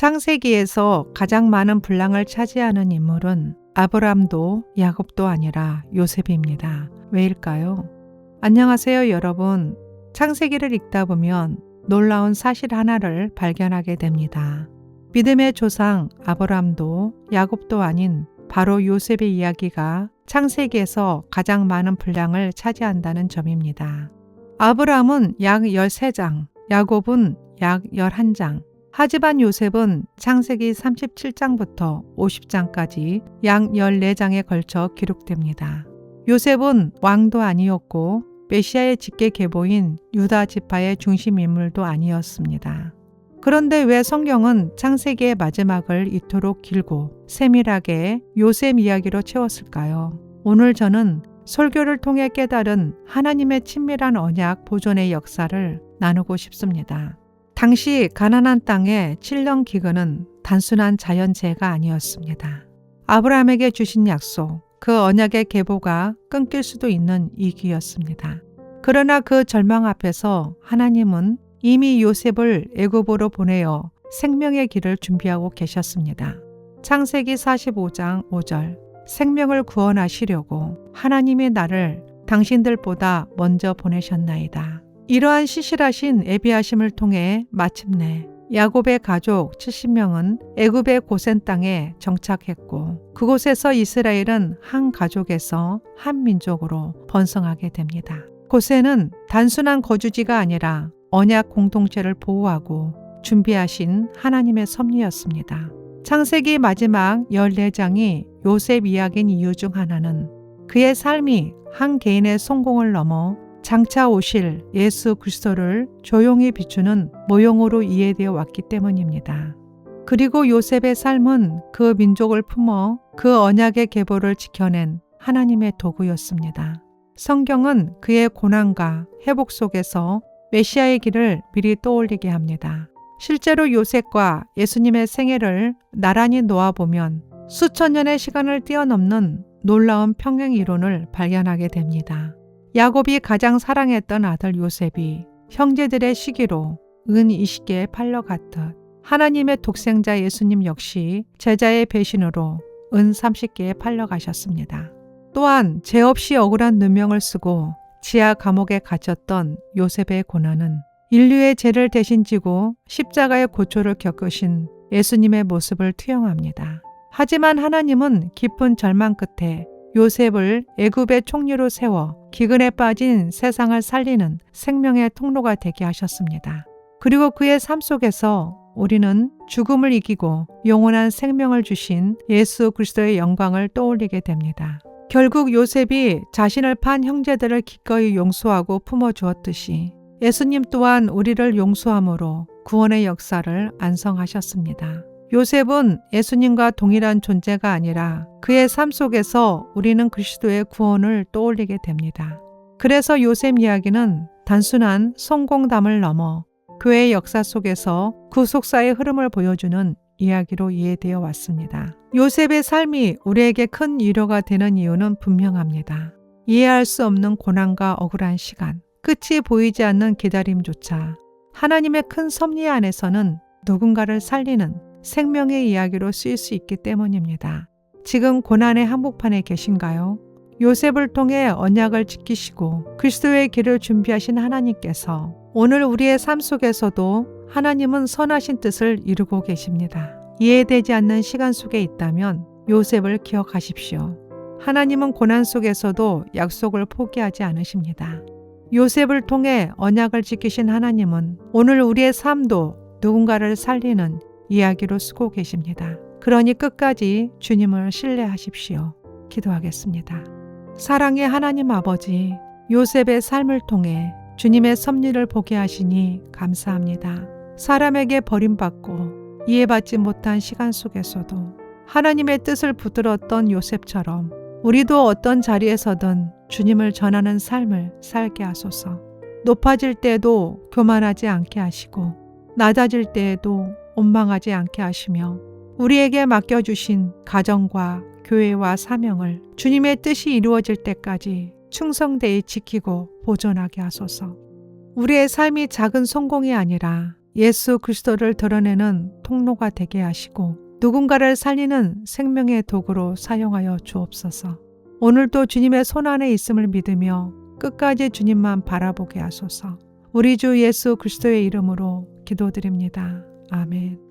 창세기에서 가장 많은 분량을 차지하는 인물은 아브람도 야곱도 아니라 요셉입니다. 왜일까요? 안녕하세요, 여러분. 창세기를 읽다 보면 놀라운 사실 하나를 발견하게 됩니다. 믿음의 조상 아브람도 야곱도 아닌 바로 요셉의 이야기가 창세기에서 가장 많은 분량을 차지한다는 점입니다. 아브람은 약 13장, 야곱은 약 11장, 하지만 요셉은 창세기 37장부터 50장까지 약 14장에 걸쳐 기록됩니다. 요셉은 왕도 아니었고 메시아의 직계 계보인 유다 지파의 중심 인물도 아니었습니다. 그런데 왜 성경은 창세기의 마지막을 이토록 길고 세밀하게 요셉 이야기로 채웠을까요? 오늘 저는 설교를 통해 깨달은 하나님의 친밀한 언약 보존의 역사를 나누고 싶습니다. 당시 가나안 땅의 7년 기근은 단순한 자연재해가 아니었습니다. 아브라함에게 주신 약속, 그 언약의 계보가 끊길 수도 있는 위기였습니다. 그러나 그 절망 앞에서 하나님은 이미 요셉을 애굽으로 보내어 생명의 길을 준비하고 계셨습니다. 창세기 45장 5절, 생명을 구원하시려고 하나님이 나를 당신들보다 먼저 보내셨나이다. 이러한 시실하신 애비하심을 통해 마침내 야곱의 가족 70명은 애굽의 고센 땅에 정착했고 그곳에서 이스라엘은 한 가족에서 한 민족으로 번성하게 됩니다. 고센은 단순한 거주지가 아니라 언약 공동체를 보호하고 준비하신 하나님의 섭리였습니다. 창세기 마지막 14장이 요셉 이야기인 이유 중 하나는 그의 삶이 한 개인의 성공을 넘어 장차 오실 예수 그리스도를 조용히 비추는 모형으로 이해되어 왔기 때문입니다. 그리고 요셉의 삶은 그 민족을 품어 그 언약의 계보를 지켜낸 하나님의 도구였습니다. 성경은 그의 고난과 회복 속에서 메시아의 길을 미리 떠올리게 합니다. 실제로 요셉과 예수님의 생애를 나란히 놓아보면 수천 년의 시간을 뛰어넘는 놀라운 평행 이론을 발견하게 됩니다. 야곱이 가장 사랑했던 아들 요셉이 형제들의 시기로 은 20개에 팔려갔듯 하나님의 독생자 예수님 역시 제자의 배신으로 은 30개에 팔려가셨습니다. 또한 죄 없이 억울한 누명을 쓰고 지하 감옥에 갇혔던 요셉의 고난은 인류의 죄를 대신 지고 십자가의 고초를 겪으신 예수님의 모습을 투영합니다. 하지만 하나님은 깊은 절망 끝에 요셉을 애굽의 총리로 세워 기근에 빠진 세상을 살리는 생명의 통로가 되게 하셨습니다. 그리고 그의 삶 속에서 우리는 죽음을 이기고 영원한 생명을 주신 예수 그리스도의 영광을 떠올리게 됩니다. 결국 요셉이 자신을 판 형제들을 기꺼이 용서하고 품어주었듯이 예수님 또한 우리를 용서함으로 구원의 역사를 완성하셨습니다. 요셉은 예수님과 동일한 존재가 아니라 그의 삶 속에서 우리는 그리스도의 구원을 떠올리게 됩니다. 그래서 요셉 이야기는 단순한 성공담을 넘어 교회의 역사 속에서 구속사의 흐름을 보여주는 이야기로 이해되어 왔습니다. 요셉의 삶이 우리에게 큰 위로가 되는 이유는 분명합니다. 이해할 수 없는 고난과 억울한 시간, 끝이 보이지 않는 기다림조차 하나님의 큰 섭리 안에서는 누군가를 살리는 생명의 이야기로 쓰일 수 있기 때문입니다. 지금 고난의 한복판에 계신가요? 요셉을 통해 언약을 지키시고 그리스도의 길을 준비하신 하나님께서 오늘 우리의 삶 속에서도 하나님은 선하신 뜻을 이루고 계십니다. 이해되지 않는 시간 속에 있다면 요셉을 기억하십시오. 하나님은 고난 속에서도 약속을 포기하지 않으십니다. 요셉을 통해 언약을 지키신 하나님은 오늘 우리의 삶도 누군가를 살리는 이야기로 쓰고 계십니다. 그러니 끝까지 주님을 신뢰하십시오. 기도하겠습니다. 사랑의 하나님 아버지, 요셉의 삶을 통해 주님의 섭리를 보게 하시니 감사합니다. 사람에게 버림받고 이해받지 못한 시간 속에서도 하나님의 뜻을 붙들었던 요셉처럼 우리도 어떤 자리에서든 주님을 전하는 삶을 살게 하소서. 높아질 때에도 교만하지 않게 하시고 낮아질 때에도 원망하지 않게 하시며 우리에게 맡겨주신 가정과 교회와 사명을 주님의 뜻이 이루어질 때까지 충성되이 지키고 보존하게 하소서. 우리의 삶이 작은 성공이 아니라 예수 그리스도를 드러내는 통로가 되게 하시고 누군가를 살리는 생명의 도구로 사용하여 주옵소서. 오늘도 주님의 손안에 있음을 믿으며 끝까지 주님만 바라보게 하소서. 우리 주 예수 그리스도의 이름으로 기도드립니다. 아멘.